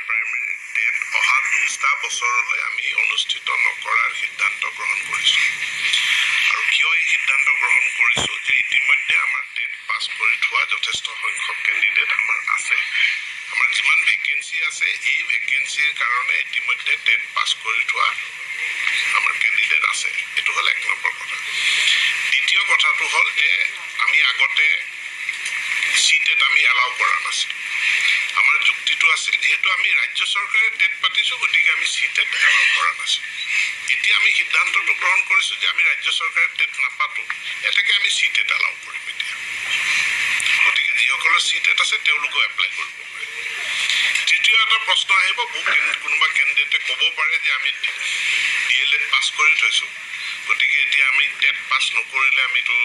Primary TET অহা 2টা বছৰলৈ আমি অনুষ্ঠিত নকৰাৰ সিদ্ধান্ত গ্ৰহণ কৰিছোঁ। আৰু কিয় এই সিদ্ধান্ত গ্ৰহণ কৰিছোঁ যে ইতিমধ্যে আমাৰ টেট পাছ কৰি থোৱা যথেষ্ট সংখ্যক কেণ্ডিডেট আমাৰ আছে। আমাৰ যিমান ভেকেঞ্চি আছে এই ভেকেঞ্চিৰ কাৰণে ইতিমধ্যে টেট পাছ কৰি থোৱা আমাৰ কেণ্ডিডেট আছে। এইটো হ'ল 1 নম্বৰ কথা। দ্বিতীয় কথাটো হ'ল যে আমি আগতে চিটেট আমি এলাউ কৰা নাছিল। আমাৰ যুক্তিটো আছিল যেহেতু আমি ৰাজ্য চৰকাৰে টেট পাতিছোঁ গতিকে আমি চিটেট এলাউ কৰা নাছিল। এতিয়া আমি সিদ্ধান্তটো গ্ৰহণ কৰিছোঁ যে আমি ৰাজ্য চৰকাৰে টেট নাপাতো, এতেকে আমি চিটেট এলাউ কৰিম এতিয়া। গতিকে যিসকলৰ চিটেট আছে তেওঁলোকেও এপ্লাই কৰিব পাৰে। তৃতীয় এটা প্ৰশ্ন আহিব, কোনোবা কেণ্ডিডেটে ক'ব পাৰে যে আমি DLED পাছ কৰি থৈছোঁ, গতিকে এতিয়া আমি টেট পাছ নকৰিলে আমিতো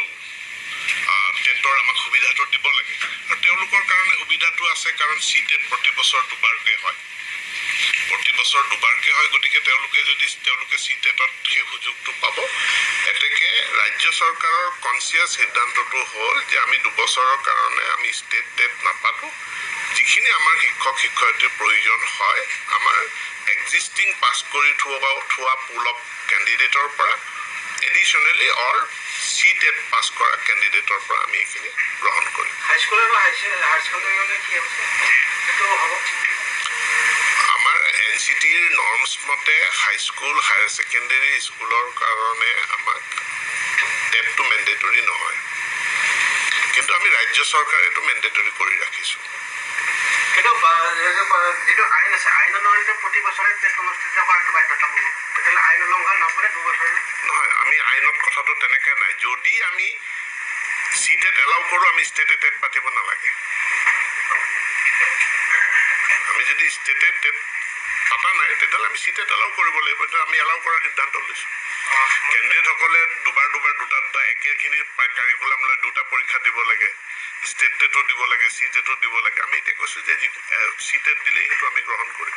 টেটৰ আমাক সুবিধাটো দিব লাগে। আৰু তেওঁলোকৰ কাৰণে সুবিধাটো আছে কাৰণ চিটেট প্ৰতি বছৰ 2বাৰকৈ হয়। প্ৰতি বছৰ 2বাৰকৈ হয়, গতিকে তেওঁলোকে চিটেটত সেই সুযোগটো পাব। এতেকে ৰাজ্য চৰকাৰৰ কনচিয়াছ সিদ্ধান্তটো হ'ল যে আমি 2 বছৰৰ কাৰণে আমি ষ্টেট টেট নাপাতো। যিখিনি আমাৰ শিক্ষক শিক্ষয়িত্ৰীৰ প্ৰয়োজন হয় আমাৰ এক্সিষ্টিং পাছ কৰি থোৱা পুল অফ কেণ্ডিডেটৰ পৰা এডিশ্যনেলি অৰ চিটেট পাছ কৰা কেণ্ডিডেটৰ পৰা আমি এইখিনি গ্ৰহণ কৰিম। হাইস্কুল আৰু হায়াৰ ছেকেণ্ডেৰী কি সেইটো হ'ব? আমাৰ NCTৰ নৰ্মছ মতে হাইস্কুল হায়াৰ ছেকেণ্ডেৰী স্কুলৰ কাৰণে আমাক টেটটো মেণ্ডেটৰী নহয়, কিন্তু আমি ৰাজ্য চৰকাৰে এইটো মেণ্ডেটৰী কৰি ৰাখিছোঁ। কিন্তু যিটো আইন আছে আইন অনুসৰি প্ৰতি বছৰে টেষ্ট অনুষ্ঠিত কৰাটো বাধ্যতামূলক। তেতিয়াহ'লে আইন উলংঘন নকৰে 2 বছৰলৈ? নহয়, আমি আইনত কথাটো তেনেকৈ নাই। যদি আমি চিটেট এলাউ কৰোঁ আমি ষ্টেটে টেট পাতিব নালাগে। আমি যদি ষ্টেটে টেট পাতা নাই তেতিয়াহ'লে আমি চিটেট এলাউ কৰিব লাগিব। এইটো আমি এলাউ কৰাৰ সিদ্ধান্ত লৈছোঁ। কেণ্ডিডেটসকলে দুবাৰ 2টা একেখিনি কাৰিকুলাম লৈ 2টা পৰীক্ষা দিব লাগে, ষ্টেট টেটো দিব লাগে, চিটেটো দিব লাগে। আমি এতিয়া কৈছোঁ যে চিটেট দিলেই সেইটো আমি গ্ৰহণ কৰিম।